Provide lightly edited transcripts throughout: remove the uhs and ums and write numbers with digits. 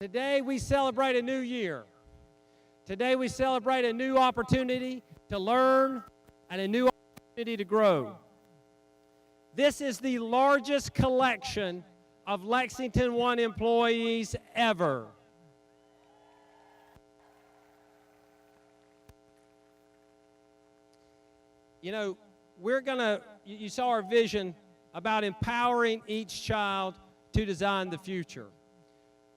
Today we celebrate a new year. Today we celebrate a new opportunity to learn and a new opportunity to grow. This is the largest collection of Lexington 1 employees ever. You know, you saw our vision about empowering each child to design the future.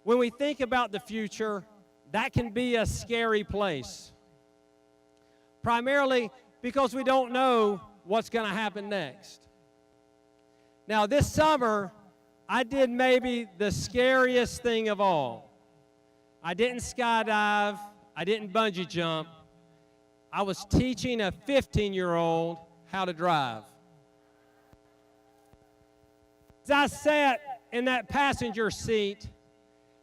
When we think about the future, that can be a scary place. Primarily because we don't know what's going to happen next. Now, this summer, I did maybe the scariest thing of all. I didn't skydive. I didn't bungee jump. I was teaching a 15-year-old how to drive. As I sat in that passenger seat,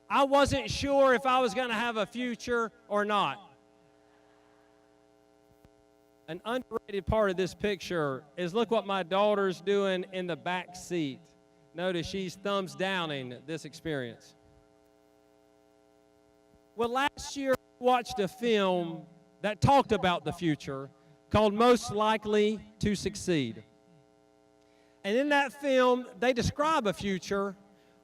I wasn't sure if I was going to have a future or not. An underrated part of this picture is look what my daughter's doing in the back seat. Notice she's thumbs downing this experience. Well, last year I watched a film that talked about the future called Most Likely to Succeed. And in that film, they describe a future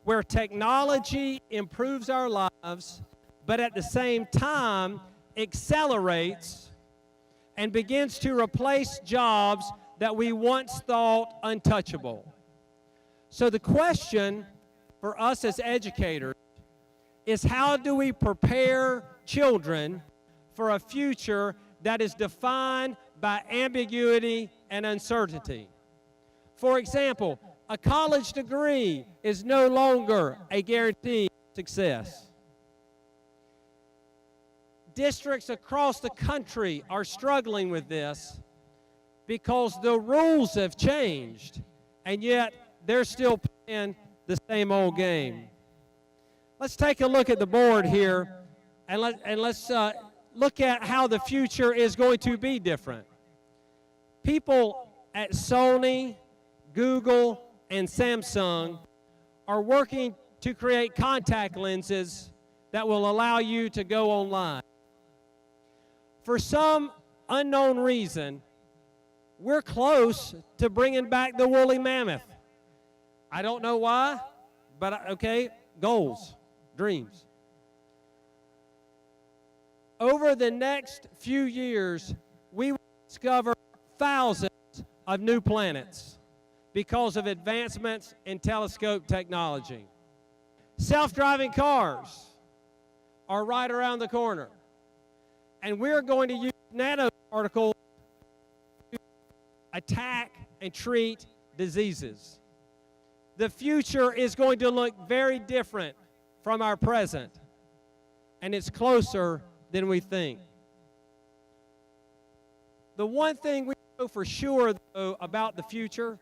where technology improves our lives, but at the same time accelerates and begins to replace jobs that we once thought untouchable. So the question for us as educators is, how do we prepare children for a future that is defined by ambiguity and uncertainty? For example, a college degree is no longer a guarantee of success. Districts across the country are struggling with this because the rules have changed, and yet they're still playing the same old game. Let's take a look at the board here, and let's look at how the future is going to be different. People at Sony, Google, and Samsung are working to create contact lenses that will allow you to go online. For some unknown reason, we're close to bringing back the woolly mammoth. I don't know why, but okay, goals, dreams. Over the next few years, we will discover thousands of new planets because of advancements in telescope technology. Self-driving cars are right around the corner, and we're going to use nanoparticles to attack and treat diseases. The future is going to look very different from our present, and it's closer than we think. The one thing we know for sure, though, about the future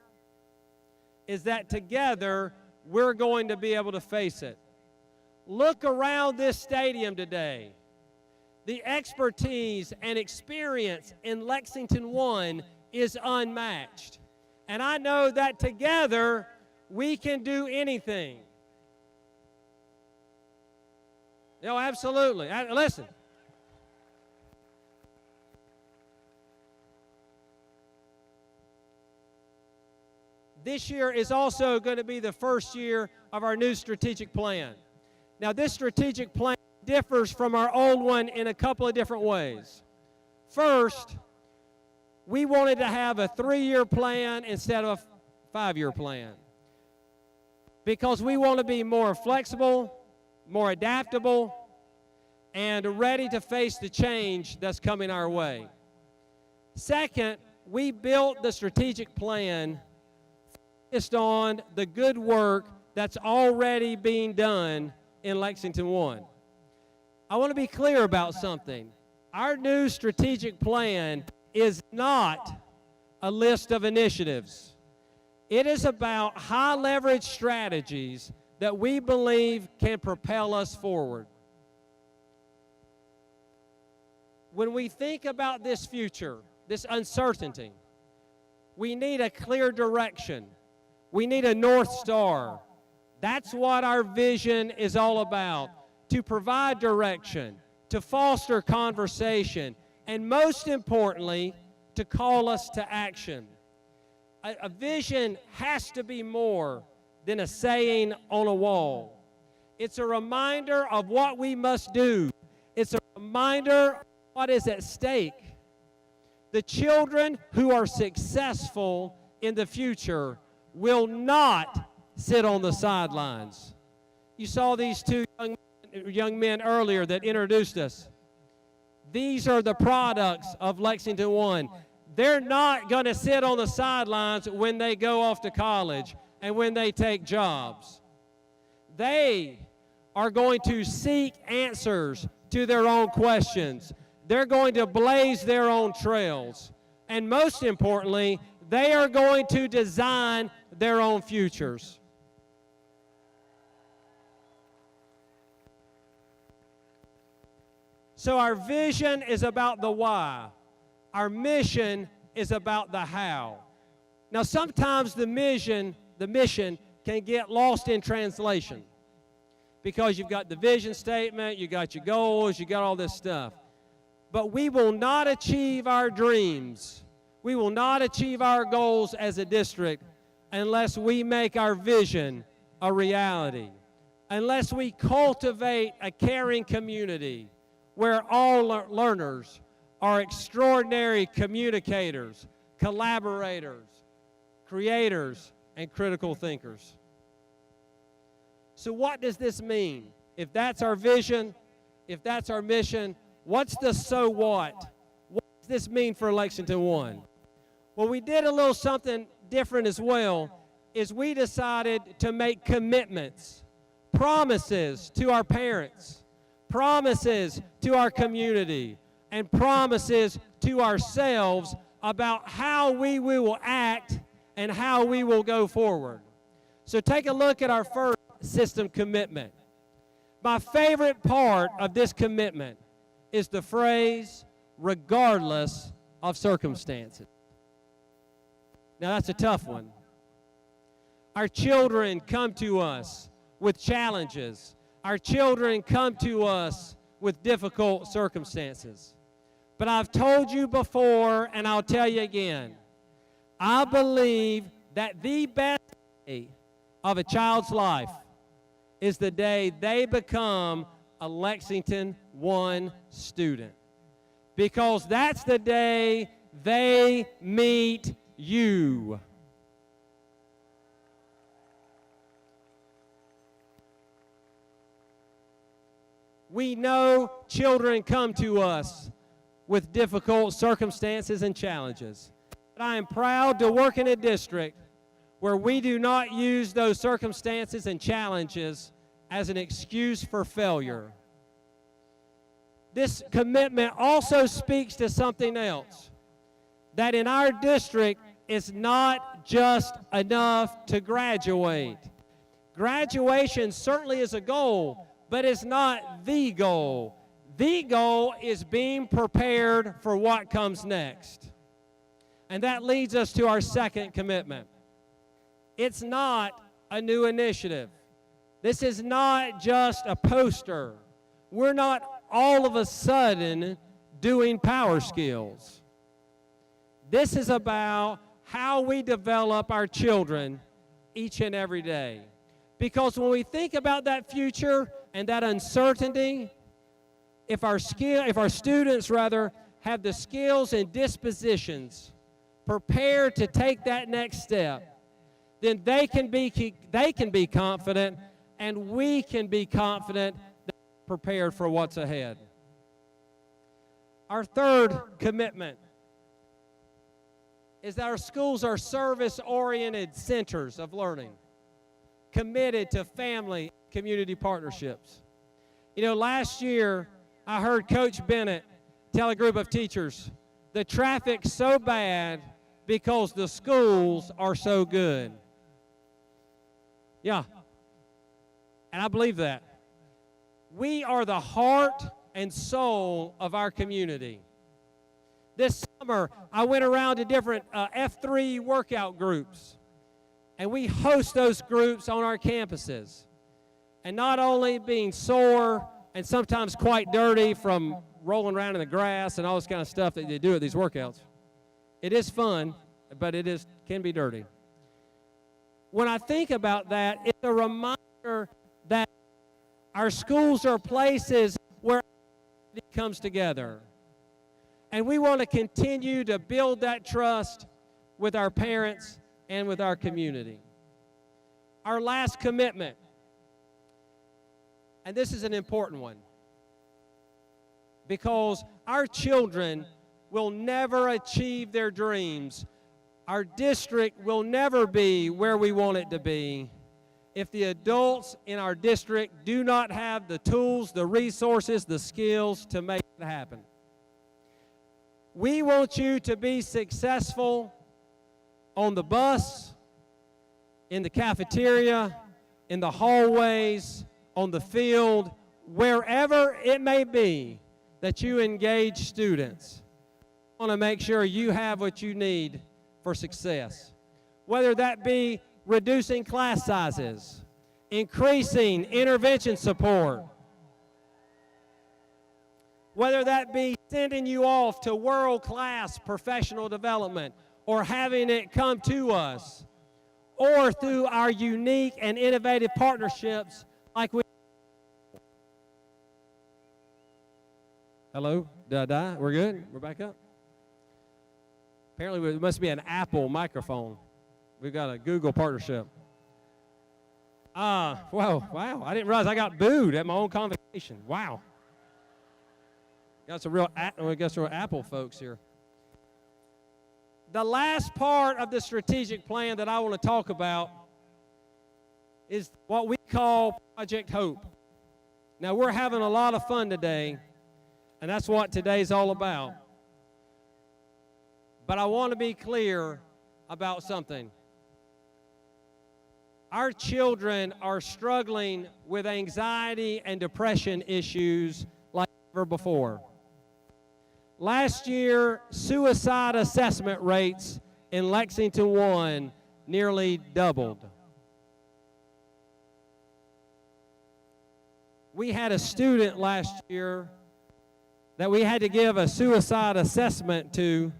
is that together we're going to be able to face it. Look around this stadium today. The expertise and experience in Lexington 1 is unmatched. And I know that together we can do anything. No, absolutely. Listen. This year is also going to be the first year of our new strategic plan. Now, this strategic plan differs from our old one in a couple of different ways. First, we wanted to have a 3-year plan instead of a 5-year plan because we want to be more flexible, more adaptable, and ready to face the change that's coming our way. Second, we built the strategic plan focused on the good work that's already being done in Lexington 1. I want to be clear about something. Our new strategic plan is not a list of initiatives. It is about high-leverage strategies that we believe can propel us forward. When we think about this future, this uncertainty, we need a clear direction. We need a North Star. That's what our vision is all about, to provide direction, to foster conversation, and most importantly, to call us to action. A vision has to be more than a saying on a wall. It's a reminder of what we must do. It's a reminder of what is at stake. The children who are successful in the future will not sit on the sidelines. You saw these two young men earlier that introduced us. These are the products of Lexington 1. They're not going to sit on the sidelines when they go off to college and when they take jobs. They are going to seek answers to their own questions. They're going to blaze their own trails. And most importantly, they are going to design their own futures. So our vision is about the why. Our mission is about the how. Now sometimes the mission can get lost in translation because you've got the vision statement, you got your goals, you got all this stuff. But we will not achieve our dreams. We will not achieve our goals as a district unless we make our vision a reality, unless we cultivate a caring community where all learners are extraordinary communicators, collaborators, creators, and critical thinkers. So what does this mean? If that's our vision, if that's our mission, what's the so what? What does this mean for Lexington 1? Well, we did a little something different as well, is we decided to make commitments, promises to our parents, promises to our community, and promises to ourselves about how we will act and how we will go forward. So take a look at our first system commitment. My favorite part of this commitment is the phrase, regardless of circumstances. Now that's a tough one. Our children come to us with challenges. Our children come to us with difficult circumstances. But I've told you before, and I'll tell you again, I believe that the best day of a child's life is the day they become a Lexington 1 student. Because that's the day they meet you. We know children come to us with difficult circumstances and challenges. But I am proud to work in a district where we do not use those circumstances and challenges as an excuse for failure. This commitment also speaks to something else, that in our district, it's not just enough to graduate. Graduation certainly is a goal, but it's not the goal. The goal is being prepared for what comes next. And that leads us to our second commitment. It's not a new initiative. This is not just a poster. We're not all of a sudden doing power skills. This is about how we develop our children each and every day. Because when we think about that future and that uncertainty, if our students have the skills and dispositions prepared to take that next step, then they can be confident, and we can be confident that we're prepared for what's ahead. Our third commitment is that our schools are service-oriented centers of learning, committed to family community partnerships. You know, last year I heard Coach Bennett tell a group of teachers, the traffic's so bad because the schools are so good. Yeah, and I believe that. We are the heart and soul of our community. This summer, I went around to different F3 workout groups, and we host those groups on our campuses. And not only being sore and sometimes quite dirty from rolling around in the grass and all this kind of stuff that they do at these workouts. It is fun, but can be dirty. When I think about that, it's a reminder that our schools are places where it comes together. And we want to continue to build that trust with our parents and with our community. Our last commitment, and this is an important one, because our children will never achieve their dreams. Our district will never be where we want it to be if the adults in our district do not have the tools, the resources, the skills to make it happen. We want you to be successful on the bus, in the cafeteria, in the hallways, on the field, wherever it may be that you engage students. I want to make sure you have what you need for success. Whether that be reducing class sizes, increasing intervention support, whether that be sending you off to world-class professional development or having it come to us, or through our unique and innovative partnerships like we... Hello? Did I die? We're good? We're back up? Apparently it must be an Apple microphone. We've got a Google partnership. Wow. I didn't realize I got booed at my own convocation. Wow. Got some real Apple folks here. The last part of the strategic plan that I want to talk about is what we call Project Hope. Now, we're having a lot of fun today, and that's what today's all about. But I want to be clear about something. Our children are struggling with anxiety and depression issues like never before. Last year, suicide assessment rates in Lexington 1 nearly doubled. We had a student last year that we had to give a suicide assessment to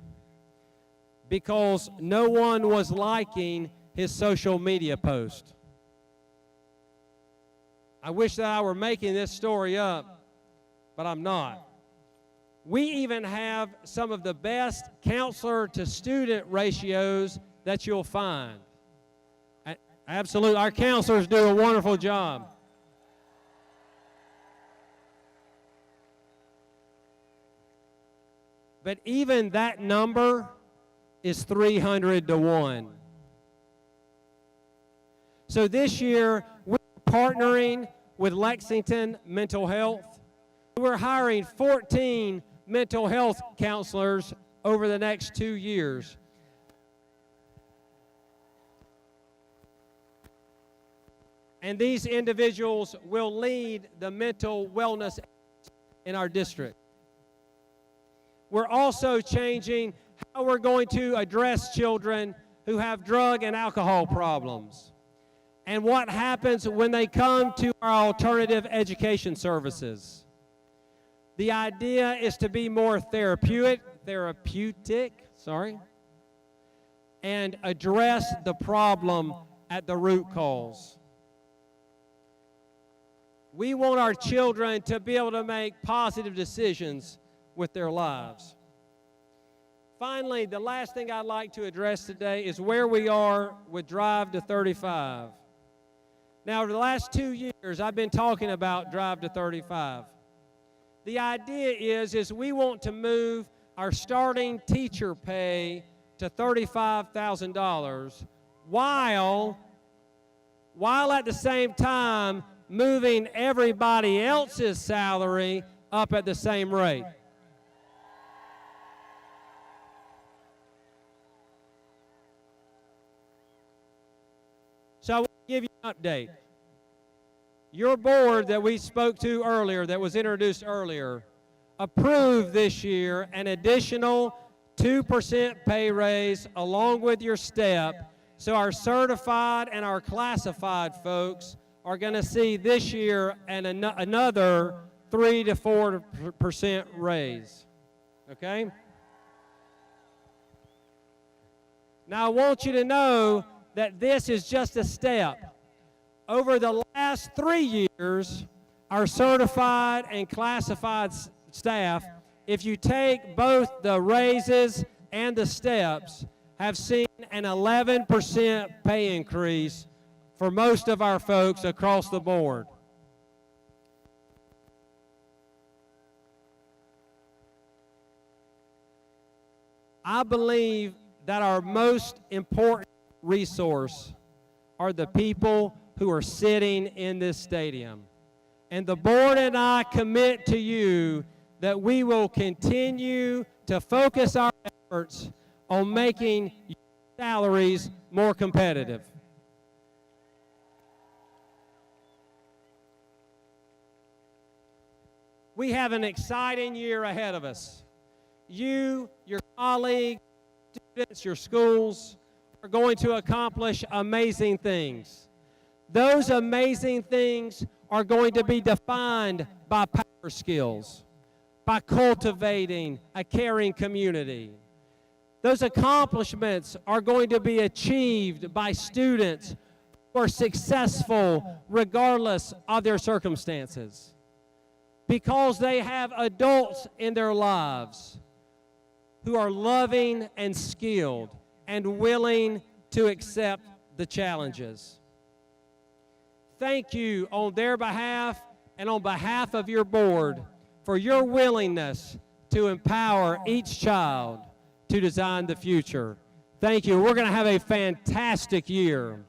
because no one was liking his social media post. I wish that I were making this story up, but I'm not. We even have some of the best counselor-to-student ratios that you'll find. Absolutely, our counselors do a wonderful job. But even that number is 300 to 1. So this year, we're partnering with Lexington Mental Health. We're hiring 14 mental health counselors over the next 2 years. And these individuals will lead the mental wellness in our district. We're also changing how we're going to address children who have drug and alcohol problems and what happens when they come to our alternative education services. The idea is to be more therapeutic, and address the problem at the root cause. We want our children to be able to make positive decisions with their lives. Finally, the last thing I'd like to address today is where we are with Drive to 35. Now, over the last 2 years, I've been talking about Drive to 35. The idea is we want to move our starting teacher pay to $35,000 while at the same time moving everybody else's salary up at the same rate. So I want to give you an update. Your board that we spoke to earlier, that was introduced earlier, approved this year an additional 2% pay raise along with your step. So our certified and our classified folks are going to see this year and another 3 to 4% raise. Okay? Now I want you to know that this is just a step. Over the last 3 years, our certified and classified staff, if you take both the raises and the steps, have seen an 11% pay increase for most of our folks across the board. I believe that our most important resource are the people who are sitting in this stadium. And the board and I commit to you that we will continue to focus our efforts on making your salaries more competitive. We have an exciting year ahead of us. You, your colleagues, students, your schools are going to accomplish amazing things. Those amazing things are going to be defined by power skills, by cultivating a caring community. Those accomplishments are going to be achieved by students who are successful regardless of their circumstances, because they have adults in their lives who are loving and skilled and willing to accept the challenges. Thank you on their behalf and on behalf of your board for your willingness to empower each child to design the future. Thank you. We're going to have a fantastic year.